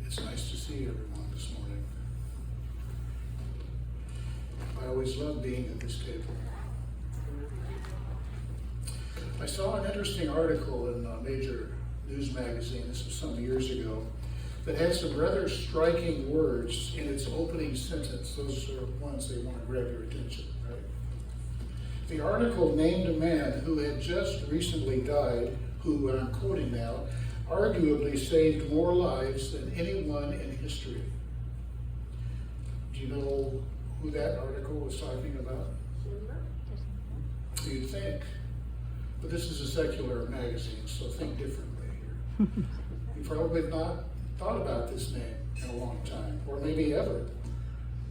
It's nice to see everyone this morning. I always love being at this table. I saw an interesting article in a major news magazine, this was some years ago, that had some rather striking words in its opening sentence. Those are ones that want to grab your attention, right? The article named a man who had just recently died, who, and I'm quoting now, arguably saved more lives than anyone in history. Do you know who that article was talking about? You'd think. But this is a secular magazine, so think differently here. You probably have not thought about this name in a long time, or maybe ever.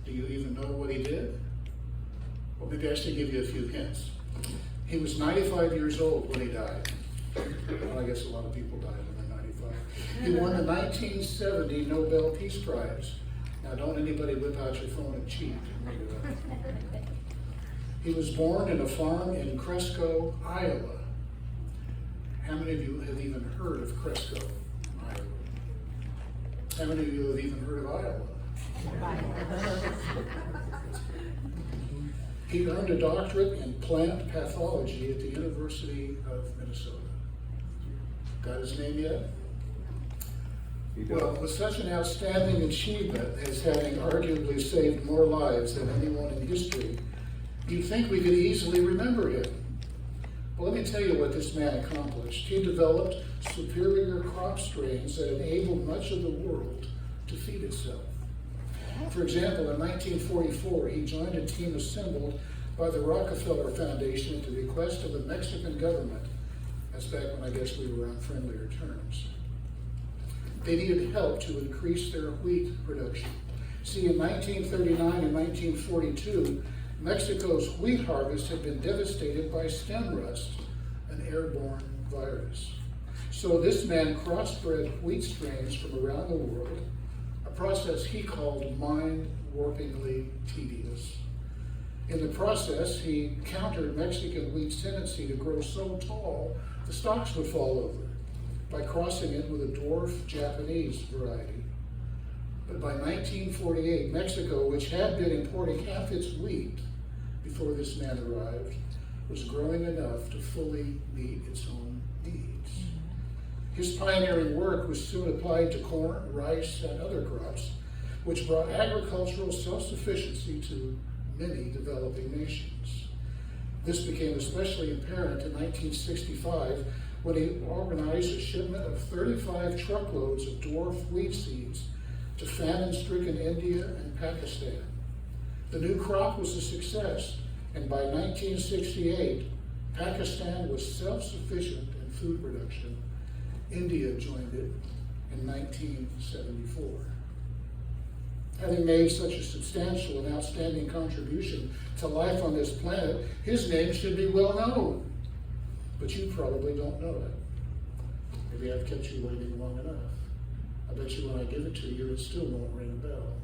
Do you even know what he did? Well, maybe I should give you a few hints. He was 95 years old when he died. Well, I guess a lot of people died when they're 95. He won the 1970 Nobel Peace Prize. Now, don't anybody whip out your phone and cheat. He was born in a farm in Cresco, Iowa. How many of you have even heard of Cresco, Iowa? How many of you have even heard of Iowa? He earned a doctorate in plant pathology at the University of Minnesota. Got his name yet? Well, with such an outstanding achievement as having arguably saved more lives than anyone in history, you'd think we could easily remember him. Well, let me tell you what this man accomplished. He developed superior crop strains that enabled much of the world to feed itself. For example, in 1944, he joined a team assembled by the Rockefeller Foundation at the request of the Mexican government. That's back when I guess we were on friendlier terms. They needed help to increase their wheat production. See, in 1939 and 1942, Mexico's wheat harvest had been devastated by stem rust, an airborne virus. So this man crossbred wheat strains from around the world, a process he called mind-warpingly tedious. In the process, he countered Mexican wheat's tendency to grow so tall the stalks would fall over by crossing it with a dwarf Japanese variety. But by 1948, Mexico, which had been importing half its wheat before this man arrived, was growing enough to fully meet its own needs. His pioneering work was soon applied to corn, rice, and other crops, which brought agricultural self-sufficiency to many developing nations. This became especially apparent in 1965 when he organized a shipment of 35 truckloads of dwarf wheat seeds to famine-stricken India and Pakistan. The new crop was a success, and by 1968, Pakistan was self-sufficient in food production. India joined it in 1974. Having made such a substantial and outstanding contribution to life on this planet, his name should be well known. But you probably don't know it. Maybe I've kept you waiting long enough. I bet you when I give it to you, it still won't ring a bell.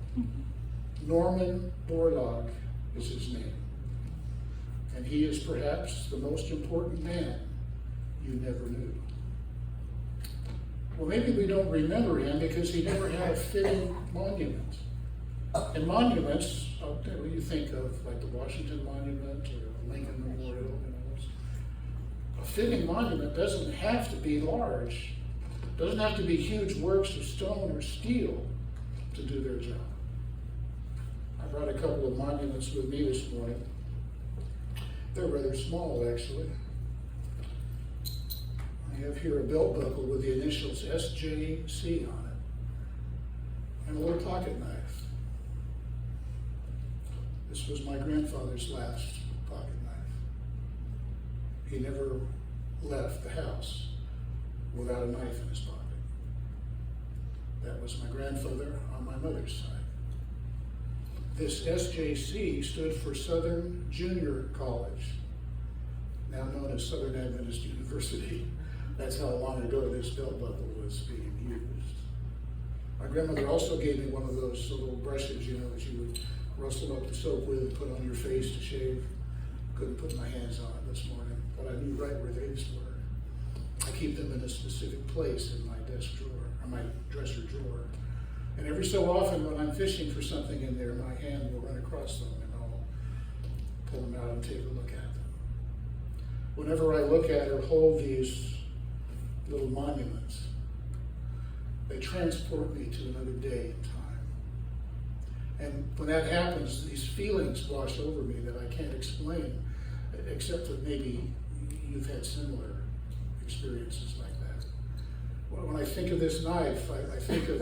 Norman Borlaug is his name. And he is perhaps the most important man you never knew. Well, maybe we don't remember him because he never had a fitting monument. And monuments, you think of like the Washington Monument or Lincoln Memorial, a fitting monument doesn't have to be large, doesn't have to be huge works of stone or steel to do their job. I brought a couple of monuments with me this morning. They're rather small, actually. I have here a belt buckle with the initials SJC on it, and a little pocket knife. This was my grandfather's last pocket knife. He never left the house without a knife in his pocket. That was my grandfather on my mother's side. This SJC stood for Southern Junior College, now known as Southern Adventist University. That's how long ago this belt buckle was being used. My grandmother also gave me one of those little brushes, that you would rustle up the soap with and put on your face to shave. Couldn't put my hands on it this morning, but I knew right where these were. I keep them in a specific place in my desk drawer, or my dresser drawer. And every so often when I'm fishing for something in there, my hand will run across them and I'll pull them out and take a look at them. Whenever I look at or hold these little monuments, they transport me to another day in time. And when that happens, these feelings wash over me that I can't explain, except that maybe you've had similar experiences like that. When I think of this knife, I think of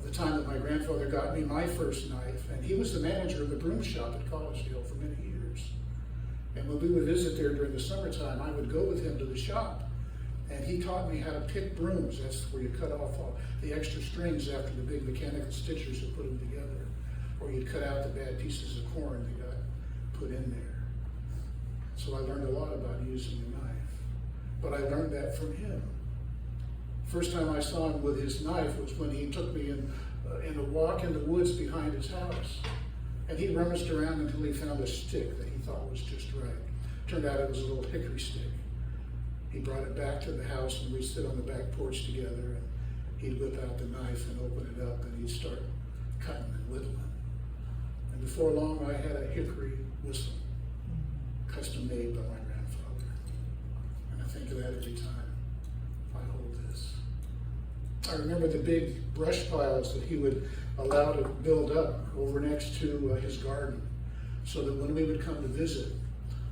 the time that my grandfather got me my first knife, and he was the manager of the broom shop at Collegedale for many years. And when we would visit there during the summertime, I would go with him to the shop, and he taught me how to pick brooms. That's where you cut off all the extra strings after the big mechanical stitchers had put them together, or you'd cut out the bad pieces of corn that got put in there. So I learned a lot about using a knife, but I learned that from him. First time I saw him with his knife was when he took me in a walk in the woods behind his house. And he rummaged around until he found a stick that he thought was just right. Turned out it was a little hickory stick. He brought it back to the house and we'd sit on the back porch together, and he'd whip out the knife and open it up and he'd start cutting and whittling. And before long I had a hickory whistle, custom made by my grandfather. And I think of that every time I hold this. I remember the big brush piles that he would allow to build up over next to his garden, so that when we would come to visit,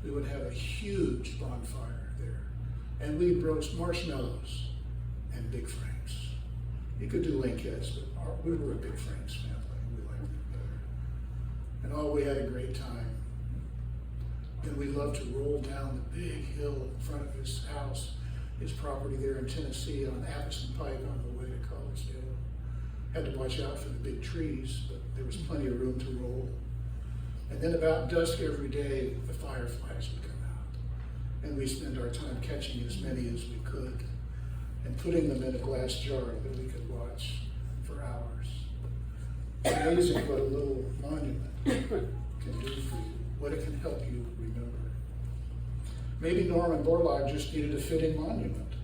we would have a huge bonfire there. And we'd roast marshmallows and big franks. You could do linkheads, but we were a big franks family. We liked it better. And oh, we had a great time. And we loved to roll down the big hill in front of his house, his property there in Tennessee on Appleton Pike on the way to Collegedale. Had to watch out for the big trees, but there was plenty of room to roll. And then about dusk every day, the fireflies would come out. And we spend our time catching as many as we could and putting them in a glass jar that we could watch for hours. It's amazing what a little monument can do for you, what it can help you remember. Maybe Norman Borlaug just needed a fitting monument.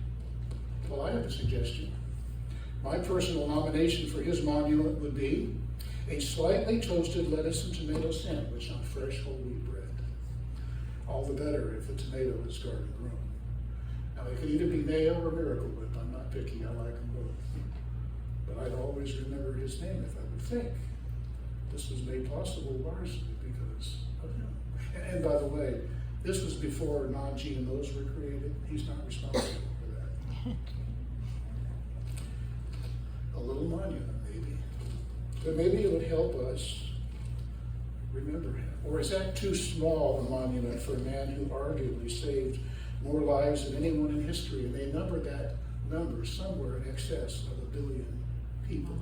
Well, I have a suggestion. My personal nomination for his monument would be a slightly toasted lettuce and tomato sandwich on fresh whole wheat bread. All the better if the tomato is garden grown. Now, it could either be mayo or Miracle Whip. I'm not picky, I like them both. But I'd always remember his name if I would think. This was made possible largely because of him. And by the way, this was before non-GMOs were created. He's not responsible for that. A little monument, maybe. But maybe it would help us remember him. Or is that too small a monument for a man who arguably saved more lives than anyone in history? And they number that number somewhere in excess of 1 billion people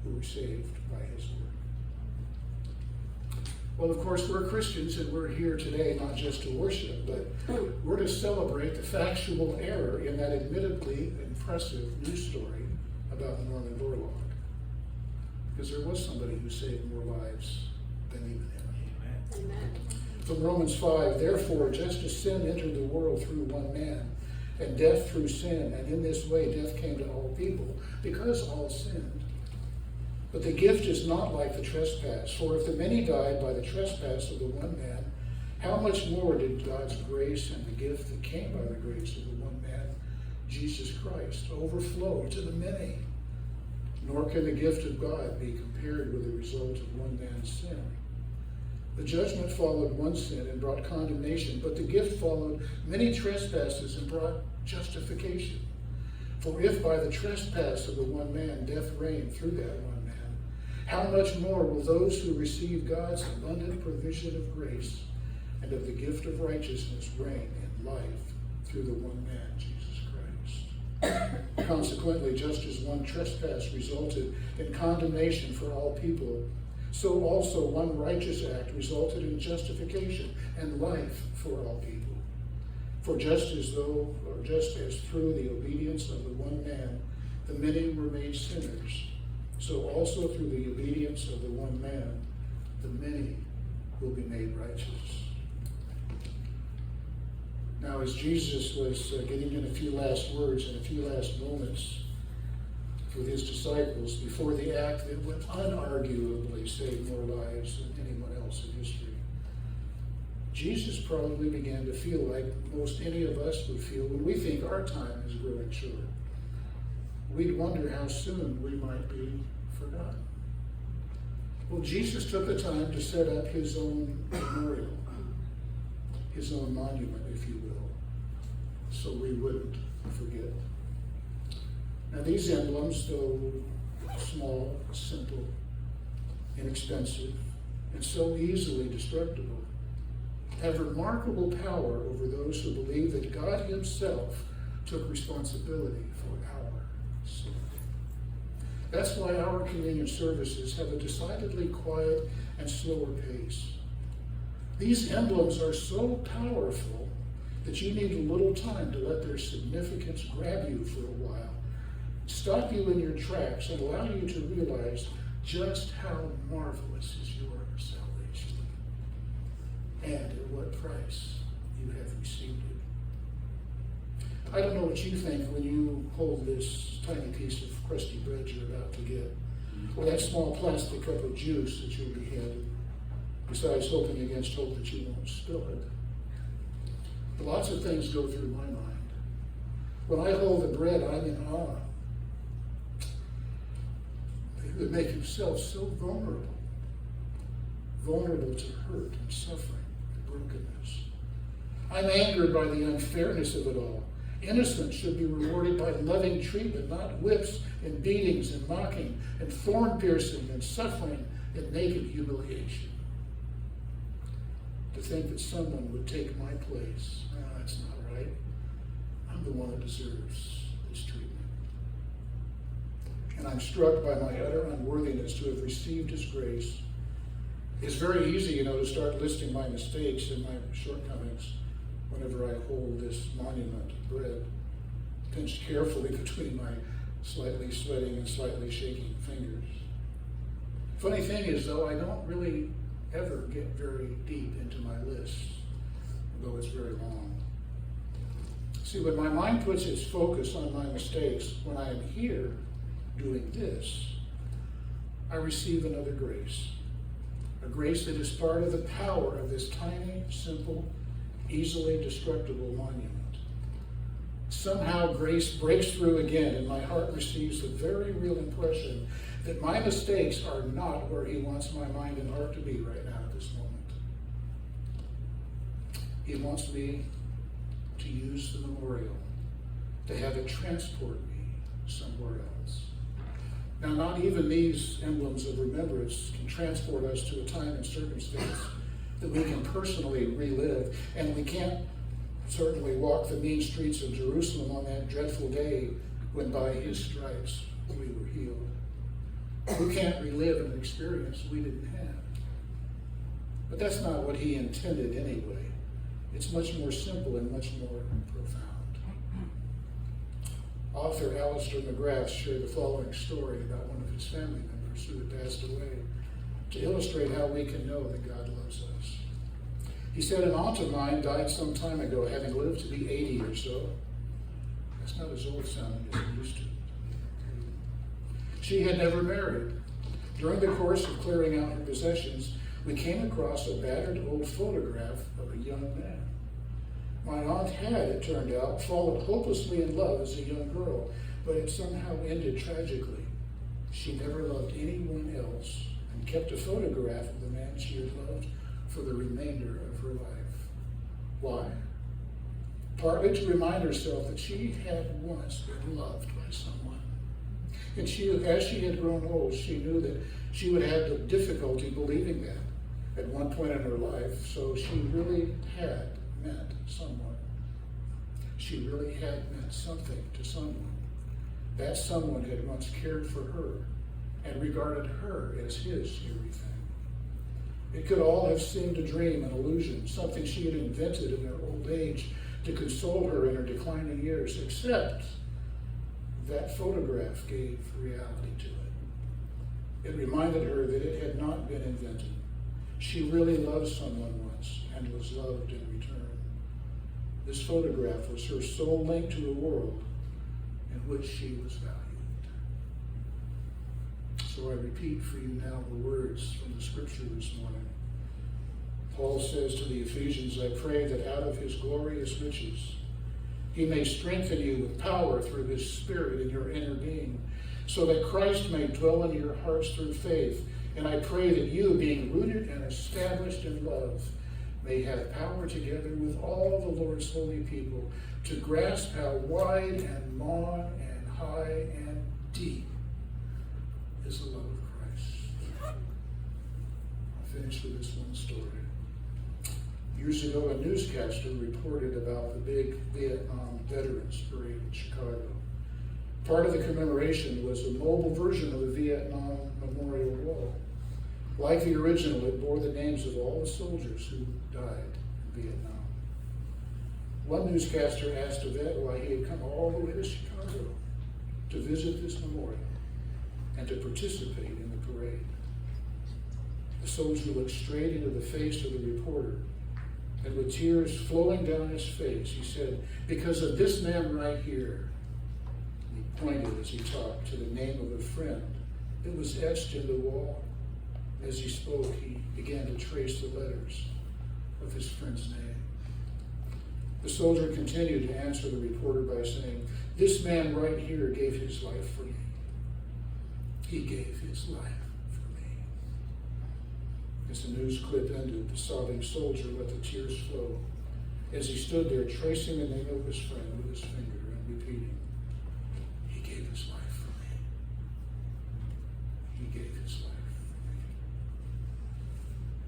who were saved by his work. Well, of course, we're Christians and we're here today not just to worship, but we're to celebrate the factual error in that admittedly impressive news story about Norman Borlaug. Because there was somebody who saved more lives than even him. Amen. From Romans 5, therefore, just as sin entered the world through one man, and death through sin, and in this way death came to all people, because all sinned. But the gift is not like the trespass, for if the many died by the trespass of the one man, how much more did God's grace and the gift that came by the grace of the one man, Jesus Christ, overflow to the many? Nor can the gift of God be compared with the result of one man's sin. The judgment followed one sin and brought condemnation, but the gift followed many trespasses and brought justification. For if by the trespass of the one man death reigned through that one man, how much more will those who receive God's abundant provision of grace and of the gift of righteousness reign in life through the one man, Jesus Christ? Consequently, just as one trespass resulted in condemnation for all people, so also one righteous act resulted in justification and life for all people. For just as through the obedience of the one man, the many were made sinners, so also through the obedience of the one man, the many will be made righteous. Now, as Jesus was getting in a few last words and a few last moments, with his disciples before the act that would unarguably save more lives than anyone else in history. Jesus probably began to feel like most any of us would feel when we think our time is growing short. We'd wonder how soon we might be forgotten. Well, Jesus took the time to set up his own memorial, his own monument, if you will, so we wouldn't forget. Now, these emblems, though small, simple, inexpensive, and so easily destructible, have remarkable power over those who believe that God himself took responsibility for our sin. That's why our communion services have a decidedly quiet and slower pace. These emblems are so powerful that you need a little time to let their significance grab you for a while, stop you in your tracks, and allow you to realize just how marvelous is your salvation and at what price you have received it. I don't know what you think when you hold this tiny piece of crusty bread you're about to get, or that small plastic cup of juice that you'll be handed, besides hoping against hope that you won't spill it. But lots of things go through my mind. When I hold the bread, I'm in awe. He would make himself so vulnerable to hurt and suffering and brokenness. I'm angered by the unfairness of it all. Innocence should be rewarded by loving treatment, not whips and beatings and mocking and thorn piercing and suffering and naked humiliation. To think that someone would take my place, that's not right. I'm the one that deserves this treatment. And I'm struck by my utter unworthiness to have received his grace. It's very easy, to start listing my mistakes and my shortcomings whenever I hold this monument of bread, pinched carefully between my slightly sweating and slightly shaking fingers. Funny thing is, though, I don't really ever get very deep into my list, though it's very long. See, when my mind puts its focus on my mistakes, when I am here doing this, I receive another grace. A grace that is part of the power of this tiny, simple, easily destructible monument. Somehow grace breaks through again, and my heart receives the very real impression that my mistakes are not where he wants my mind and heart to be right now at this moment. He wants me to use the memorial, to have it transport me somewhere else. Now, not even these emblems of remembrance can transport us to a time and circumstance that we can personally relive, and we can't certainly walk the mean streets of Jerusalem on that dreadful day when by his stripes we were healed. We can't relive an experience we didn't have. But that's not what he intended anyway. It's much more simple and much more profound. Author Alistair McGrath shared the following story about one of his family members who had passed away to illustrate how we can know that God loves us. He said, an aunt of mine died some time ago, having lived to be 80 or so. That's not as old sounding as it used to. She had never married. During the course of clearing out her possessions, we came across a battered old photograph of a young man. My aunt had, it turned out, fallen hopelessly in love as a young girl, but it somehow ended tragically. She never loved anyone else and kept a photograph of the man she had loved for the remainder of her life. Why? Partly to remind herself that she had once been loved by someone. And as she had grown old, she knew that she would have the difficulty believing that at one point in her life, so she really had meant someone. She really had meant something to someone. That someone had once cared for her and regarded her as his everything. It could all have seemed a dream, an illusion, something she had invented in her old age to console her in her declining years, except that photograph gave reality to it. It reminded her that it had not been invented. She really loved someone once and was loved in return. This photograph was her sole link to a world in which she was valued. So I repeat for you now the words from the scripture this morning. Paul says to the Ephesians, I pray that out of his glorious riches he may strengthen you with power through his Spirit in your inner being, so that Christ may dwell in your hearts through faith. And I pray that you, being rooted and established in love, may have power together with all the Lord's holy people to grasp how wide and long and high and deep is the love of Christ. I'll finish with this one story. Years ago, a newscaster reported about the big Vietnam Veterans Parade in Chicago. Part of the commemoration was a mobile version of the Vietnam Memorial Wall. Like the original, it bore the names of all the soldiers who died in Vietnam. One newscaster asked a vet why he had come all the way to Chicago to visit this memorial and to participate in the parade. The soldier looked straight into the face of the reporter, and with tears flowing down his face, he said, because of this man right here. He pointed as he talked to the name of a friend that was etched in the wall. As he spoke, he began to trace the letters of his friend's name. The soldier continued to answer the reporter by saying, this man right here gave his life for me. He gave his life for me. As the news clip ended, the sobbing soldier let the tears flow as he stood there tracing the name of his friend with his finger and repeating, he gave his life for me. He gave his life for me.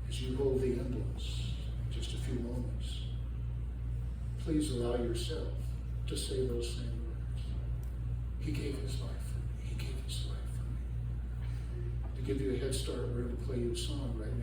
As you hold the emblems in just a few moments, please allow yourself to say those same words. He gave his life for me. He gave his life for me. To give you a head start, we're going to play you a song right now.